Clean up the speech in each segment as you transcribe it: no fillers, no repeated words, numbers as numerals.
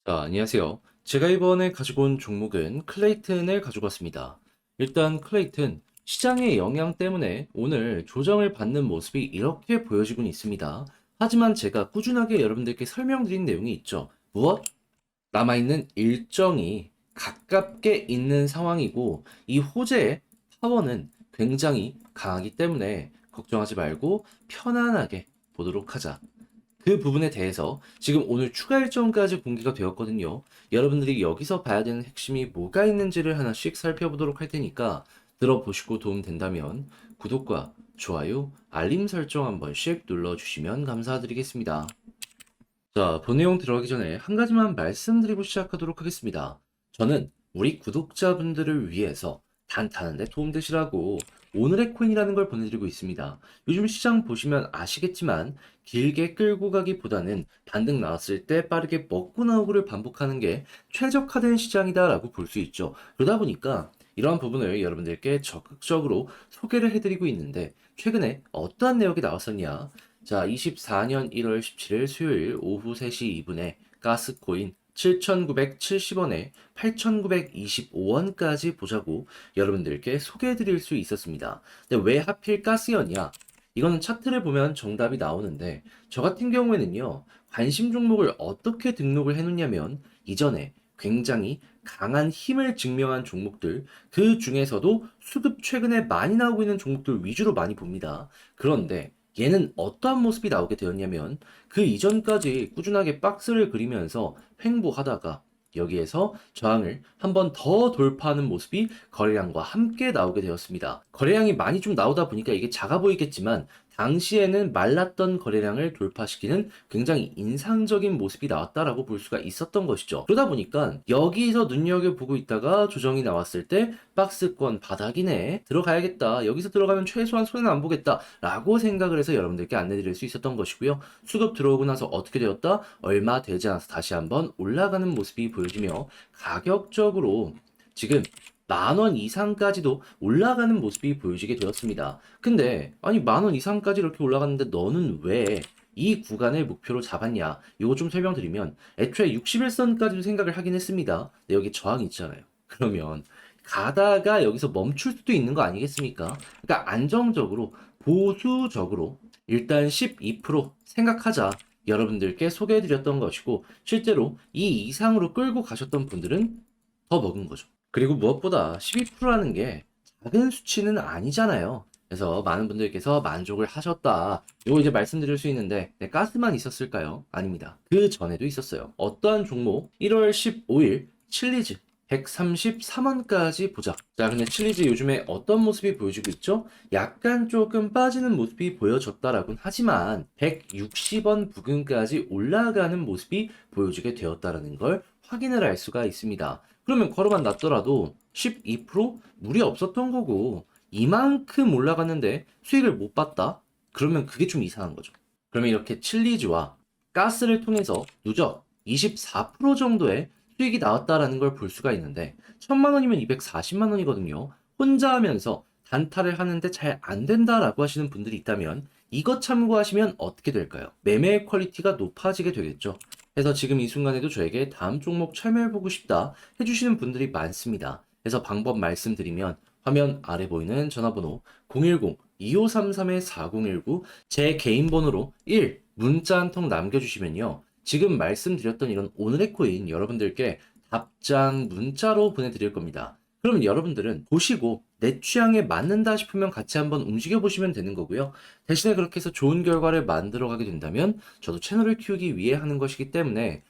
안녕하세요. 제가 이번에 가지고 온 종목은 클레이튼을 가지고 왔습니다. 일단 클레이튼, 시장의 영향 때문에 오늘 조정을 받는 모습이 이렇게 보여지곤 있습니다. 하지만 제가 꾸준하게 여러분들께 설명드린 내용이 있죠. 무엇? 남아있는 일정이 가깝게 있는 상황이고, 이 호재의 파워는 굉장히 강하기 때문에 걱정하지 말고 편안하게 보도록 하자. 그 부분에 대해서 지금 오늘 추가 일정까지 공개가 되었거든요. 여러분들이 여기서 봐야 되는 핵심이 뭐가 있는지를 하나씩 살펴보도록 할 테니까 들어보시고 도움 된다면 구독과 좋아요, 알림 설정 한 번씩 눌러주시면 감사드리겠습니다. 자, 본 내용 들어가기 전에 한 가지만 말씀드리고 시작하도록 하겠습니다. 저는 우리 구독자분들을 위해서 단타하는데 도움되시라고 오늘의 코인이라는 걸 보내드리고 있습니다. 요즘 시장 보시면 아시겠지만 길게 끌고 가기보다는 반등 나왔을 때 빠르게 먹고 나오고를 반복하는 게 최적화된 시장이다라고 볼 수 있죠. 그러다 보니까 이러한 부분을 여러분들께 적극적으로 소개를 해드리고 있는데 최근에 어떠한 내용이 나왔었냐? 자, 24년 1월 17일 수요일 오후 3시 2분에 가스코인 7,970원에 8,925원까지 보자고 여러분들께 소개해 드릴 수 있었습니다. 근데 왜 하필 가스였냐? 이거는 차트를 보면 정답이 나오는데 저 같은 경우에는요. 관심 종목을 어떻게 등록을 해 놓냐면 이전에 굉장히 강한 힘을 증명한 종목들 그 중에서도 수급 최근에 많이 나오고 있는 종목들 위주로 많이 봅니다. 그런데 얘는 어떠한 모습이 나오게 되었냐면 그 이전까지 꾸준하게 박스를 그리면서 횡보하다가 여기에서 저항을 한 번 더 돌파하는 모습이 거래량과 함께 나오게 되었습니다. 거래량이 많이 좀 나오다 보니까 이게 작아 보이겠지만 당시에는 말랐던 거래량을 돌파시키는 굉장히 인상적인 모습이 나왔다라고 볼 수가 있었던 것이죠. 그러다 보니까 여기서 눈여겨보고 있다가 조정이 나왔을 때 박스권 바닥이네, 들어가야겠다, 여기서 들어가면 최소한 손해는 안 보겠다 라고 생각을 해서 여러분들께 안내드릴 수 있었던 것이고요. 수급 들어오고 나서 어떻게 되었다? 얼마 되지 않아서 다시 한번 올라가는 모습이 보여지며 가격적으로 지금 10,000원 이상까지도 올라가는 모습이 보여지게 되었습니다. 근데 아니 10,000원 이상까지 이렇게 올라갔는데 너는 왜 이 구간을 목표로 잡았냐? 이거 좀 설명드리면 애초에 61선까지도 생각을 하긴 했습니다. 근데 여기 저항이 있잖아요. 그러면 가다가 여기서 멈출 수도 있는 거 아니겠습니까? 그러니까 안정적으로 보수적으로 일단 12% 생각하자. 여러분들께 소개해드렸던 것이고 실제로 이 이상으로 끌고 가셨던 분들은 더 먹은 거죠. 그리고 무엇보다 12%라는 게 작은 수치는 아니잖아요. 그래서 많은 분들께서 만족을 하셨다. 이거 이제 말씀드릴 수 있는데 네, 가스만 있었을까요? 아닙니다. 그 전에도 있었어요. 어떠한 종목? 1월 15일 칠리즈 133원까지 보자. 자, 근데 칠리즈 요즘에 어떤 모습이 보여지고 있죠? 약간 조금 빠지는 모습이 보여졌다라고는 하지만 160원 부근까지 올라가는 모습이 보여지게 되었다라는 걸 확인을 할 수가 있습니다. 그러면 걸어만 놨더라도 12% 무리 없었던 거고 이만큼 올라갔는데 수익을 못 봤다? 그러면 그게 좀 이상한 거죠. 그러면 이렇게 칠리즈와 가스를 통해서 누적 24% 정도의 수익이 나왔다라는 걸 볼 수가 있는데 1,000만 원이면 240만 원이거든요. 혼자 하면서 단타를 하는데 잘 안 된다라고 하시는 분들이 있다면 이것 참고하시면 어떻게 될까요? 매매의 퀄리티가 높아지게 되겠죠. 그래서 지금 이 순간에도 저에게 다음 종목 참여해보고 싶다 해주시는 분들이 많습니다. 그래서 방법 말씀드리면 화면 아래 보이는 전화번호 010-2533-4019 제 개인 번호로 1 문자 한 통 남겨주시면요. 지금 말씀드렸던 이런 오늘의 코인 여러분들께 답장 문자로 보내드릴 겁니다. 그러면 여러분들은 보시고 내 취향에 맞는다 싶으면 같이 한번 움직여 보시면 되는 거고요. 대신에 그렇게 해서 좋은 결과를 만들어 가게 된다면 저도 채널을 키우기 위해 하는 것이기 때문에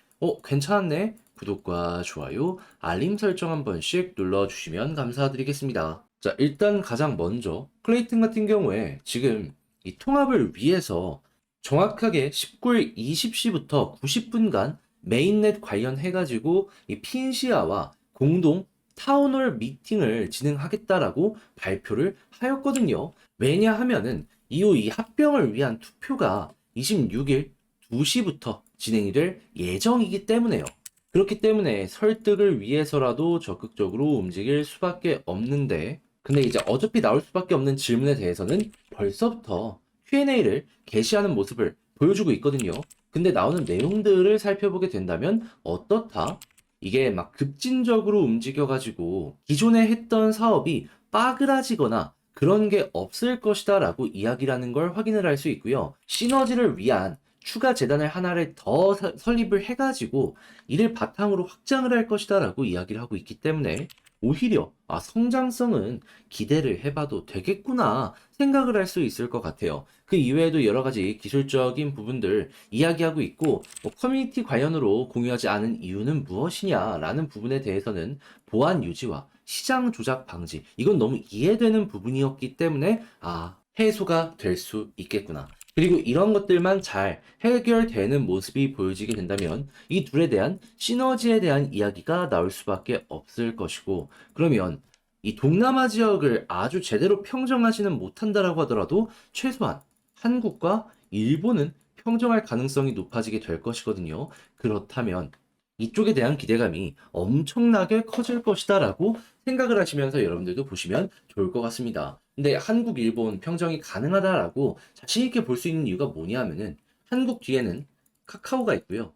괜찮았네? 구독과 좋아요, 알림 설정 한 번씩 눌러주시면 감사드리겠습니다. 자, 일단 가장 먼저 클레이튼 같은 경우에 지금 이 통합을 위해서 정확하게 19일 20시부터 90분간 메인넷 관련해가지고 이 핀시아와 공동 타운홀 미팅을 진행하겠다라고 발표를 하였거든요. 왜냐하면은 이후 이 합병을 위한 투표가 26일 2시부터 진행이 될 예정이기 때문에요. 그렇기 때문에 설득을 위해서라도 적극적으로 움직일 수밖에 없는데, 근데 이제 어차피 나올 수밖에 없는 질문에 대해서는 벌써부터 Q&A를 게시하는 모습을 보여주고 있거든요. 근데 나오는 내용들을 살펴보게 된다면 어떻다? 이게 막 급진적으로 움직여가지고 기존에 했던 사업이 빠그라지거나 그런 게 없을 것이다 라고 이야기라는 걸 확인을 할 수 있고요. 시너지를 위한 추가 재단을 하나를 더 설립을 해가지고 이를 바탕으로 확장을 할 것이다 라고 이야기를 하고 있기 때문에 오히려 성장성은 기대를 해봐도 되겠구나 생각을 할 수 있을 것 같아요. 그 이외에도 여러 가지 기술적인 부분들 이야기하고 있고 커뮤니티 관련으로 공유하지 않은 이유는 무엇이냐라는 부분에 대해서는 보안 유지와 시장 조작 방지 이건 너무 이해되는 부분이었기 때문에 해소가 될 수 있겠구나. 그리고 이런 것들만 잘 해결되는 모습이 보여지게 된다면 이 둘에 대한 시너지에 대한 이야기가 나올 수밖에 없을 것이고 그러면 이 동남아 지역을 아주 제대로 평정하지는 못한다라고 하더라도 최소한 한국과 일본은 평정할 가능성이 높아지게 될 것이거든요. 그렇다면 이쪽에 대한 기대감이 엄청나게 커질 것이다라고 생각을 하시면서 여러분들도 보시면 좋을 것 같습니다. 근데 한국, 일본 평정이 가능하다라고 자신 있게 볼 수 있는 이유가 뭐냐면은 한국 뒤에는 카카오가 있고요.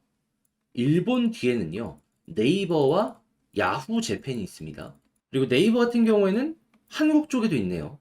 일본 뒤에는요. 네이버와 야후 재팬이 있습니다. 그리고 네이버 같은 경우에는 한국 쪽에도 있네요.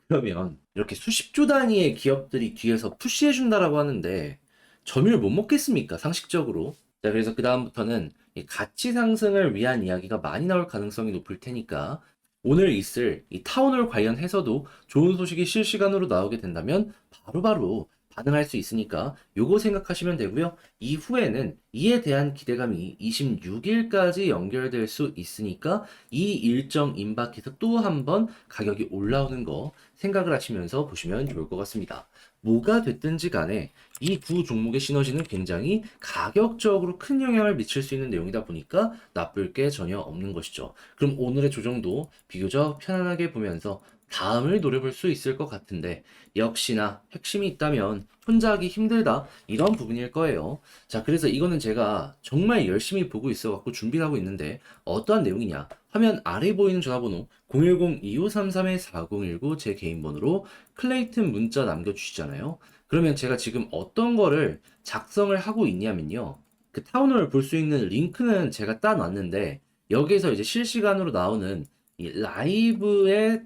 그러면 이렇게 수십조 단위의 기업들이 뒤에서 푸시해준다라고 하는데 점유를 못 먹겠습니까? 상식적으로. 자, 그래서 그다음부터는 이 가치 상승을 위한 이야기가 많이 나올 가능성이 높을 테니까 오늘 있을 이 타운홀 관련해서도 좋은 소식이 실시간으로 나오게 된다면 바로바로 반응할 수 있으니까 요거 생각하시면 되고요. 이후에는 이에 대한 기대감이 26일까지 연결될 수 있으니까 이 일정 임박해서 또 한 번 가격이 올라오는 거 생각을 하시면서 보시면 좋을 것 같습니다. 뭐가 됐든지 간에 이 두 종목의 시너지는 굉장히 가격적으로 큰 영향을 미칠 수 있는 내용이다 보니까 나쁠 게 전혀 없는 것이죠. 그럼 오늘의 조정도 비교적 편안하게 보면서 다음을 노려볼 수 있을 것 같은데 역시나 핵심이 있다면 혼자 하기 힘들다 이런 부분일 거예요. 자, 그래서 이거는 제가 정말 열심히 보고 있어갖고 준비를 하고 있는데 어떠한 내용이냐 화면 아래 보이는 전화번호 010-2533-4019 제 개인 번호로 클레이튼 문자 남겨주시잖아요. 그러면 제가 지금 어떤 거를 작성을 하고 있냐면요. 그 타운홀 볼 수 있는 링크는 제가 따놨는데 여기에서 이제 실시간으로 나오는 이 라이브에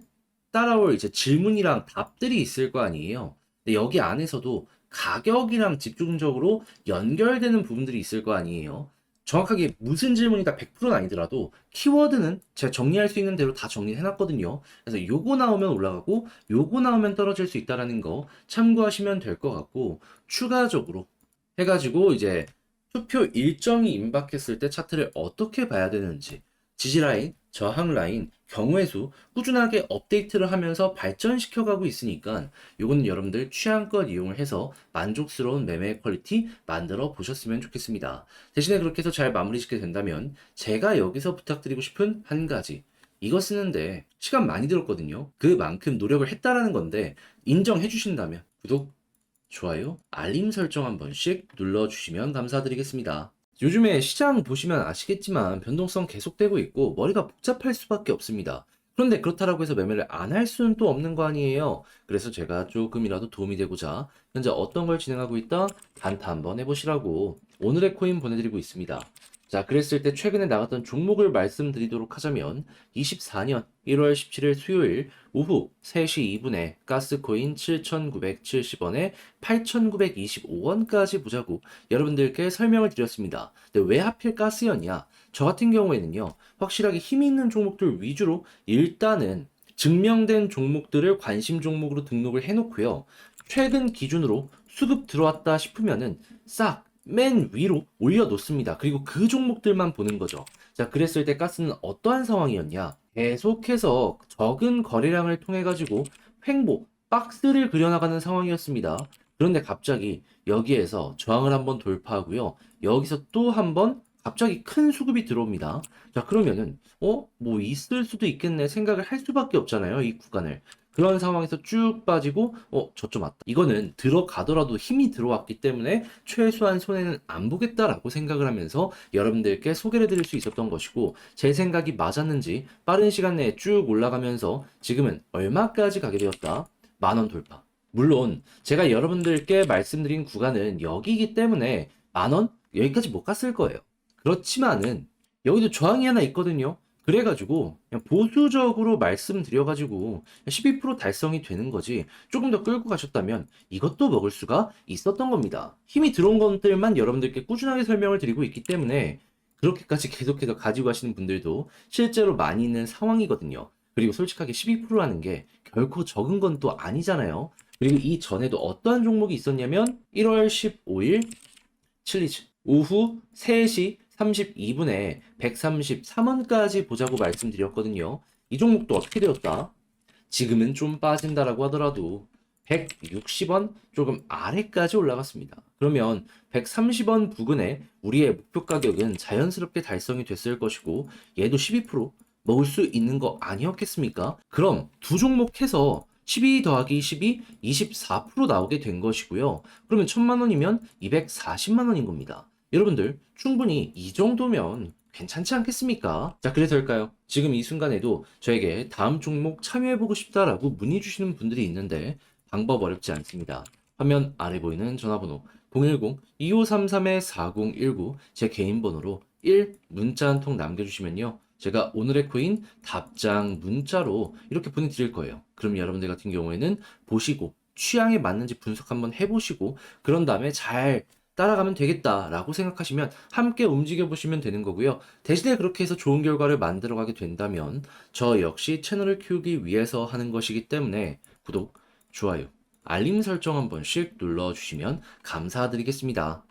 따라올 이제 질문이랑 답들이 있을 거 아니에요. 근데 여기 안에서도 가격이랑 집중적으로 연결되는 부분들이 있을 거 아니에요. 정확하게 무슨 질문이 다 100%는 아니더라도 키워드는 제가 정리할 수 있는 대로 다 정리해 놨거든요. 그래서 요거 나오면 올라가고 요거 나오면 떨어질 수 있다라는 거 참고하시면 될 것 같고 추가적으로 해가지고 이제 투표 일정이 임박했을 때 차트를 어떻게 봐야 되는지 지지라인, 저항라인, 경우의 수 꾸준하게 업데이트를 하면서 발전시켜가고 있으니까 요거는 여러분들 취향껏 이용을 해서 만족스러운 매매 퀄리티 만들어 보셨으면 좋겠습니다. 대신에 그렇게 해서 잘 마무리 짓게 된다면 제가 여기서 부탁드리고 싶은 한 가지 이거 쓰는데 시간 많이 들었거든요. 그만큼 노력을 했다라는 건데 인정해 주신다면 구독, 좋아요, 알림 설정 한 번씩 눌러주시면 감사드리겠습니다. 요즘에 시장 보시면 아시겠지만 변동성 계속되고 있고 머리가 복잡할 수밖에 없습니다. 그런데 그렇다고 해서 매매를 안 할 수는 또 없는 거 아니에요. 그래서 제가 조금이라도 도움이 되고자 현재 어떤 걸 진행하고 있다? 단타 한번 해보시라고 오늘의 코인 보내드리고 있습니다. 자, 그랬을 때 최근에 나갔던 종목을 말씀드리도록 하자면 24년 1월 17일 수요일 오후 3시 2분에 가스코인 7,970원에 8,925원까지 보자고 여러분들께 설명을 드렸습니다. 근데 왜 하필 가스였냐? 저 같은 경우에는요, 확실하게 힘이 있는 종목들 위주로 일단은 증명된 종목들을 관심 종목으로 등록을 해놓고요. 최근 기준으로 수급 들어왔다 싶으면은 싹 맨 위로 올려놓습니다. 그리고 그 종목들만 보는 거죠. 자, 그랬을 때 가스는 어떠한 상황이었냐? 계속해서 적은 거래량을 통해 가지고 횡보, 박스를 그려나가는 상황이었습니다. 그런데 갑자기 여기에서 저항을 한번 돌파하고요. 여기서 또 한번 갑자기 큰 수급이 들어옵니다. 자, 그러면은 뭐 있을 수도 있겠네 생각을 할 수밖에 없잖아요. 이 구간을. 그런 상황에서 쭉 빠지고 저점 왔다. 이거는 들어가더라도 힘이 들어왔기 때문에 최소한 손해는 안 보겠다라고 생각을 하면서 여러분들께 소개를 드릴 수 있었던 것이고 제 생각이 맞았는지 빠른 시간 내에 쭉 올라가면서 지금은 얼마까지 가게 되었다? 10,000원 돌파. 물론 제가 여러분들께 말씀드린 구간은 여기이기 때문에 10,000원? 여기까지 못 갔을 거예요. 그렇지만은 여기도 저항이 하나 있거든요. 그래가지고 그냥 보수적으로 말씀드려가지고 12% 달성이 되는 거지, 조금 더 끌고 가셨다면 이것도 먹을 수가 있었던 겁니다. 힘이 들어온 것들만 여러분들께 꾸준하게 설명을 드리고 있기 때문에 그렇게까지 계속해서 가지고 가시는 분들도 실제로 많이 있는 상황이거든요. 그리고 솔직하게 12%라는 게 결코 적은 건 또 아니잖아요. 그리고 이전에도 어떠한 종목이 있었냐면 1월 15일 칠리즈 오후 3시 32분에 133원까지 보자고 말씀드렸거든요. 이 종목도 어떻게 되었다? 지금은 좀 빠진다라고 하더라도 160원 조금 아래까지 올라갔습니다. 그러면 130원 부근에 우리의 목표 가격은 자연스럽게 달성이 됐을 것이고, 얘도 12% 먹을 수 있는 거 아니었겠습니까? 그럼 두 종목 해서 12 더하기 12, 24% 나오게 된 것이고요. 그러면 1,000만 원이면 240만 원인 겁니다. 여러분들 충분히 이 정도면 괜찮지 않겠습니까? 자, 그래서일까요? 지금 이 순간에도 저에게 다음 종목 참여해보고 싶다라고 문의 주시는 분들이 있는데 방법 어렵지 않습니다. 화면 아래 보이는 전화번호 010-2533-4019 제 개인 번호로 1 문자 한 통 남겨주시면요, 제가 오늘의 코인 답장 문자로 이렇게 보내드릴 거예요. 그럼 여러분들 같은 경우에는 보시고 취향에 맞는지 분석 한번 해보시고 그런 다음에 잘 따라가면 되겠다라고 생각하시면 함께 움직여 보시면 되는 거고요. 대신에 그렇게 해서 좋은 결과를 만들어 가게 된다면 저 역시 채널을 키우기 위해서 하는 것이기 때문에 구독, 좋아요, 알림 설정 한 번씩 눌러주시면 감사드리겠습니다.